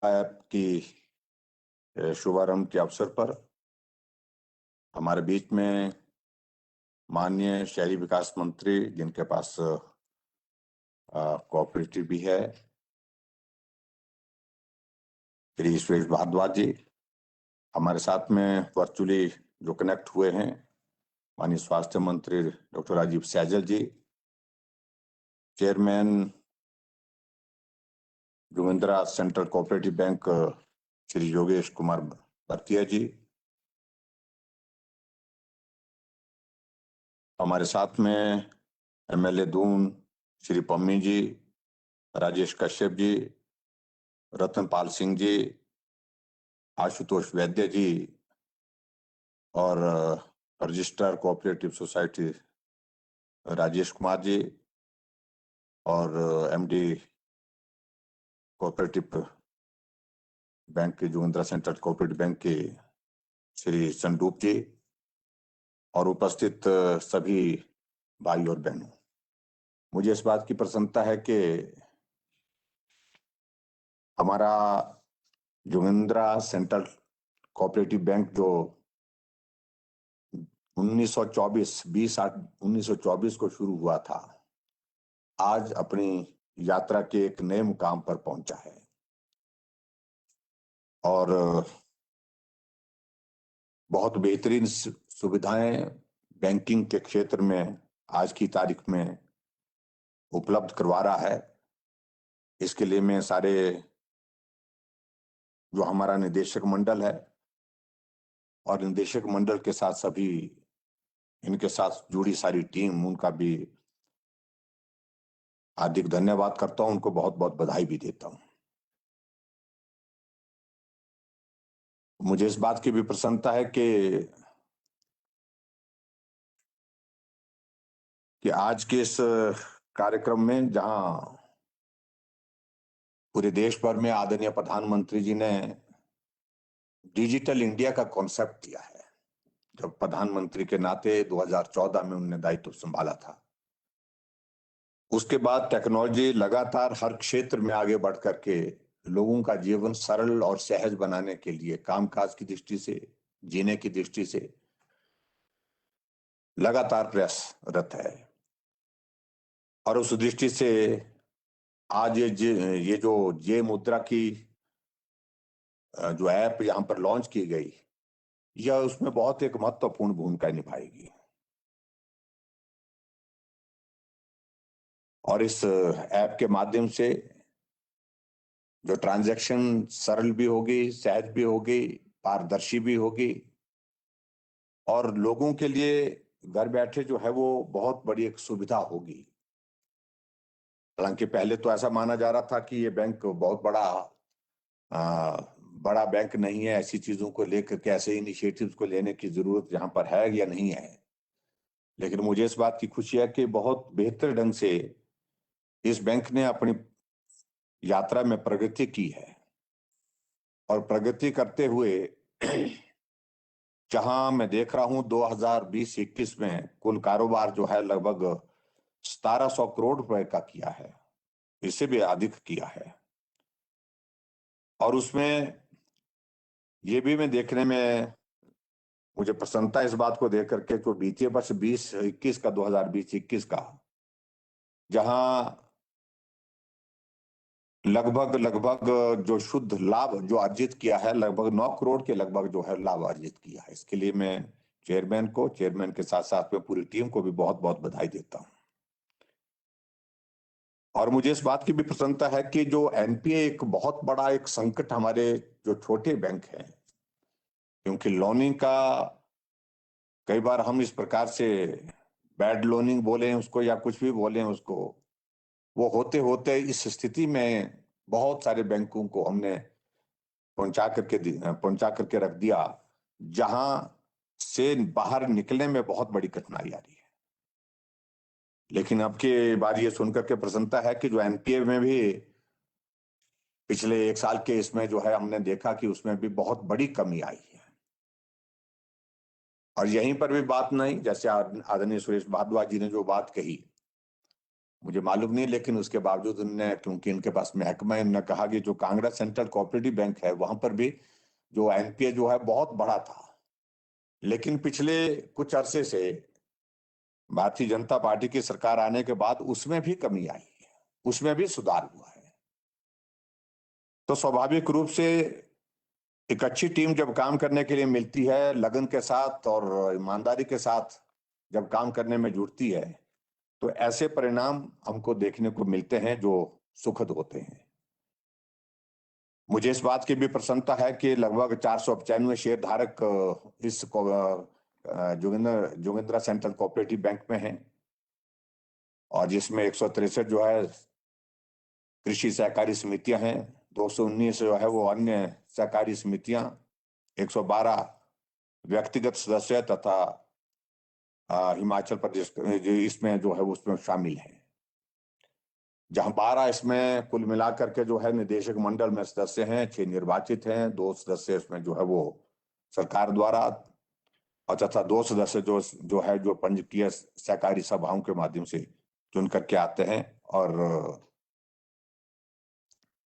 App की शुभारंभ के अवसर पर हमारे बीच में माननीय शहरी विकास मंत्री, जिनके पास कोऑपरेटिव भी है, श्री सुरेश भारद्वाज जी, हमारे साथ में वर्चुअली जो कनेक्ट हुए हैं माननीय स्वास्थ्य मंत्री doctor Rajeev Saizal ji, chairman Jugendra central cooperative bank Shri Yogesh Kumar Bhartiya ji, हमारे साथ में एमएलए दून श्री पम्मी जी, राजेश कश्यप जी, रतनपाल सिंह जी, आशुतोष वैद्य जी और registrar cooperative society Rajesh Kumar ji और एमडी कोऑपरेटिव बैंक के जुगेंद्रा सेंट्रल कोऑपरेटिव बैंक के श्री संदूप जी और उपस्थित सभी भाई और बहनों, मुझे इस बात की प्रसन्नता है कि हमारा जुगेंद्रा सेंट्रल कोऑपरेटिव बैंक जो 1924 को शुरू हुआ था, आज अपनी यात्रा के एक नए मुकाम पर पहुंचा है और बहुत बेहतरीन सुविधाएं बैंकिंग के क्षेत्र में आज की तारीख में उपलब्ध करवा रहा है। इसके लिए मैं सारे जो हमारा निदेशक मंडल है और निदेशक मंडल के साथ सभी इनके साथ जुड़ी सारी टीम, उनका भी हार्दिक धन्यवाद करता हूं, उनको बहुत बहुत बधाई भी देता हूं। मुझे इस बात की भी प्रसन्नता है कि आज के इस कार्यक्रम में, जहां पूरे देश भर में आदरणीय प्रधानमंत्री जी ने डिजिटल इंडिया का कॉन्सेप्ट दिया है, जब प्रधानमंत्री के नाते 2014 में उन्होंने दायित्व संभाला था, उसके बाद टेक्नोलॉजी लगातार हर क्षेत्र में आगे बढ़ करके लोगों का जीवन सरल और सहज बनाने के लिए, कामकाज की दृष्टि से, जीने की दृष्टि से लगातार प्रयासरत है। और उस दृष्टि से आज ये जो जे मुद्रा की जो ऐप यहां पर लॉन्च की गई, यह उसमें बहुत एक महत्वपूर्ण भूमिका निभाएगी और इस ऐप के माध्यम से जो ट्रांजैक्शन सरल भी होगी, सहज भी होगी, पारदर्शी भी होगी और लोगों के लिए घर बैठे जो है वो बहुत बड़ी एक सुविधा होगी। हालांकि पहले तो ऐसा माना जा रहा था कि ये बैंक बहुत बड़ा बैंक नहीं है, ऐसी चीजों को लेकर के, ऐसे इनिशिएटिव्स को लेने की जरूरत यहाँ पर है या नहीं है। लेकिन मुझे इस बात की खुशी है कि बहुत बेहतर ढंग से इस बैंक ने अपनी यात्रा में प्रगति की है और प्रगति करते हुए जहां मैं देख रहा हूं 2020-21 में कुल कारोबार जो है लगभग 1700 करोड़ रुपए का किया है, इससे भी अधिक किया है। और उसमें ये भी मैं देखने में मुझे प्रसन्नता इस बात को देख करके, जो वित्तीय वर्ष 2020-21 का जहां लगभग जो शुद्ध लाभ जो अर्जित किया है, लगभग 9 करोड़ के लगभग जो है लाभ अर्जित किया है। इसके लिए मैं चेयरमैन के साथ साथ में पूरी टीम को भी बहुत बहुत बधाई देता हूं। और मुझे इस बात की भी प्रसन्नता है कि जो एनपीए एक बहुत बड़ा एक संकट हमारे जो छोटे बैंक हैं, क्योंकि लोनिंग का कई बार हम इस प्रकार से बैड लोनिंग बोले उसको या कुछ भी बोले उसको, वो होते होते इस स्थिति में बहुत सारे बैंकों को हमने पहुंचा करके रख दिया, जहां से बाहर निकलने में बहुत बड़ी कठिनाई आ रही है। लेकिन अब की बार ये सुनकर के प्रसन्नता है कि जो एनपीए में भी पिछले 1 साल के इसमें जो है हमने देखा कि उसमें भी बहुत बड़ी कमी आई है। और यहीं पर भी बात नहीं, जैसे आदरणीय सुरेश भारद्वाज जी ने जो बात कही, मुझे मालूम नहीं, लेकिन उसके बावजूद उन्होंने, क्योंकि इनके पास महकमा है, उन्होंने कहा कि जो कांगड़ा सेंट्रल कोऑपरेटिव बैंक है वहां पर भी जो एनपीए जो है बहुत बड़ा था, लेकिन पिछले कुछ अरसे से भारतीय जनता पार्टी की सरकार आने के बाद उसमें भी कमी आई है, उसमें भी सुधार हुआ है। तो स्वाभाविक रूप से एक अच्छी टीम जब काम करने के लिए मिलती है, लगन के साथ और ईमानदारी के साथ जब काम करने में जुटती है, तो ऐसे परिणाम हमको देखने को मिलते हैं जो सुखद होते हैं। मुझे इस बात की भी प्रसन्नता है कि लगभग 495 शेयर धारक इस जोगिंद्रा सेंट्रल कोऑपरेटिव बैंक में हैं, और जिसमें 163 जो है कृषि सहकारी समितियां हैं, 219 जो है वो अन्य सहकारी समितियां, 112 व्यक्तिगत सदस्य तथा हिमाचल प्रदेश इसमें जो है उसमें शामिल है, जहां 12 इसमें कुल मिलाकर के जो है निदेशक मंडल में सदस्य हैं, 6 निर्वाचित हैं, 2 सदस्य इसमें जो है वो सरकार द्वारा, और तथा 2 सदस्य जो पंजीकृत सहकारी सभाओं के माध्यम से चुन करके आते हैं, और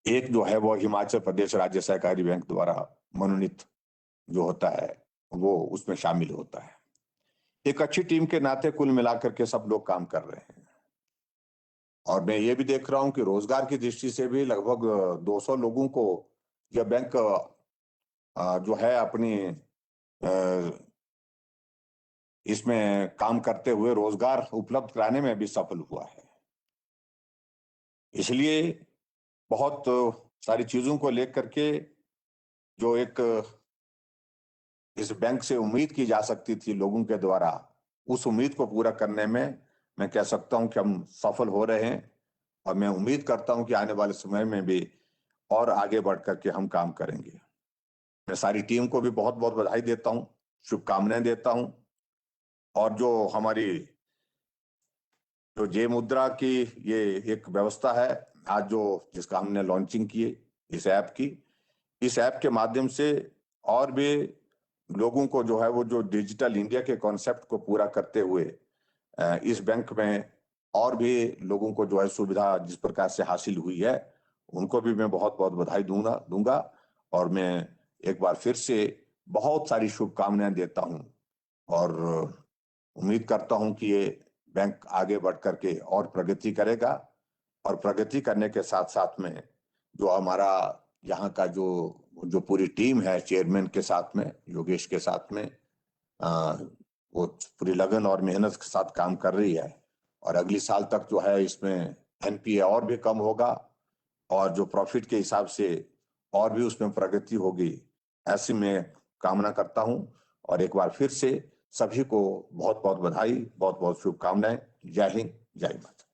एक जो है वो हिमाचल प्रदेश राज्य सहकारी बैंक द्वारा मनोनीत जो होता है वो उसमें शामिल होता है। एक अच्छी टीम के नाते कुल मिलाकर के सब लोग काम कर रहे हैं, और मैं ये भी देख रहा हूं कि रोजगार की दृष्टि से भी लगभग 200 लोगों को यह बैंक जो है अपनी इसमें काम करते हुए रोजगार उपलब्ध कराने में भी सफल हुआ है। इसलिए बहुत सारी चीजों को लेकर के जो एक इस बैंक से उम्मीद की जा सकती थी लोगों के द्वारा, उस उम्मीद को पूरा करने में मैं कह सकता हूं कि हम सफल हो रहे हैं, और मैं उम्मीद करता हूं कि आने वाले समय में भी और आगे बढ़ करके हम काम करेंगे। मैं सारी टीम को भी बहुत बहुत बधाई देता हूं, शुभकामनाएं देता हूं, और जो हमारी जो जे मुद्रा की ये एक व्यवस्था है आज जिसका हमने लॉन्चिंग की इस ऐप के माध्यम से और भी लोगों को जो है वो जो डिजिटल इंडिया के कॉन्सेप्ट को पूरा करते हुए इस बैंक में और भी लोगों को जो है सुविधा जिस प्रकार से हासिल हुई है, उनको भी मैं बहुत बहुत बधाई दूंगा, और मैं एक बार फिर से बहुत सारी शुभकामनाएं देता हूं, और उम्मीद करता हूं कि ये बैंक आगे बढ़ करके और प्रगति करेगा, और प्रगति करने के साथ साथ में जो हमारा यहाँ का जो पूरी टीम है चेयरमैन के साथ में, योगेश के साथ में, वो पूरी लगन और मेहनत के साथ काम कर रही है, और अगली साल तक जो है इसमें एनपीए और भी कम होगा, और जो प्रॉफिट के हिसाब से और भी उसमें प्रगति होगी, ऐसी मैं कामना करता हूं। और एक बार फिर से सभी को बहुत बहुत बधाई, बहुत बहुत शुभकामनाएं। जय हिंद, जय भारत।